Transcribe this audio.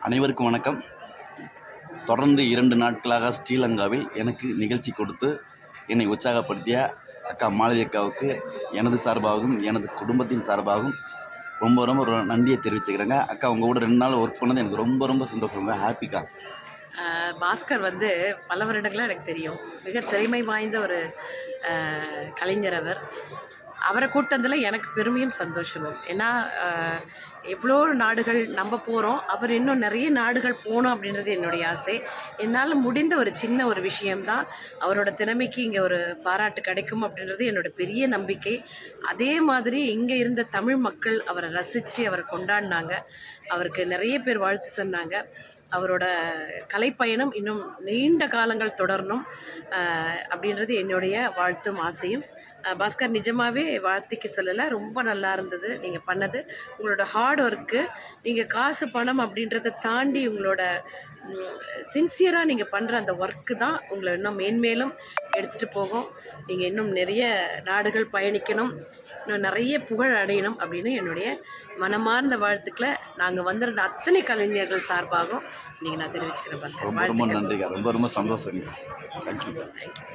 அனைவருக்கும் வணக்கம். தொடர்ந்து 2 நாட்களாக ஸ்ரீலங்காவில் எனக்கு நிகழ்ச்சி கொடுத்து என்னை உற்சாகப்படுத்திய அக்கா மாலதி அக்காவுக்கு எனது சார்பாகவும் எனது குடும்பத்தின் சார்பாகவும் ரொம்ப ரொம்ப நன்றியை தெரிவிச்சுக்கிறேங்க. அக்கா உங்கள் கூட 2 நாள் ஒர்க் பண்ணது எனக்கு ரொம்ப ரொம்ப சந்தோஷங்க. ஹாப்பிக்கா. பாஸ்கர் வந்து பல வருடங்களாக எனக்கு தெரியும். மிக திறமை வாய்ந்த ஒரு கலைஞர் அவர். அவரை கூட்டதில் எனக்கு பெருமையும் சந்தோஷமும். ஏன்னா எவ்வளோ நாடுகள் நம்ம போகிறோம், அவர் இன்னும் நிறைய நாடுகள் போகணும் அப்படின்றது என்னுடைய ஆசை. என்னால் முடிந்த ஒரு சின்ன ஒரு விஷயம்தான் அவரோட திறமைக்கு இங்கே ஒரு பாராட்டு கிடைக்கும் அப்படின்றது என்னோடய பெரிய நம்பிக்கை. அதே மாதிரி இங்கே இருந்த தமிழ் மக்கள் அவரை ரசித்து அவரை கொண்டாடினாங்க. அவருக்கு நிறைய பேர் வாழ்த்து சொன்னாங்க. அவரோட கலைப்பயணம் இன்னும் நீண்ட காலங்கள் தொடரணும் அப்படின்றது என்னுடைய வாழ்த்தும் ஆசையும். பாஸ்கர், நிஜமாகவே வாழ்த்திக்க சொல்லலை, ரொம்ப நல்லா இருந்தது நீங்கள் பண்ணது. உங்களோட ஹார்ட் ஒர்க்கு, நீங்கள் காசு பணம் அப்படின்றத தாண்டி உங்களோட சின்சியராக நீங்கள் பண்ணுற அந்த ஒர்க்கு தான் உங்களை இன்னும் மேன்மேலும் எடுத்துகிட்டு போகும். நீங்கள் இன்னும் நிறைய நாடுகள் பயணிக்கணும், இன்னும் நிறைய புகழ் அடையணும் அப்படின்னு என்னுடைய மனமார்ந்த வாழ்த்துக்களை நாங்கள் வந்திருந்த அத்தனை கலைஞர்கள் சார்பாகவும் நீங்கள் நான் தெரிவிச்சுக்கிறேன் பாஸ்கர். ரொம்ப ரொம்ப நன்றிங்க. ரொம்ப ரொம்ப சந்தோஷங்க. தேங்க்யூ. தேங்க்யூ.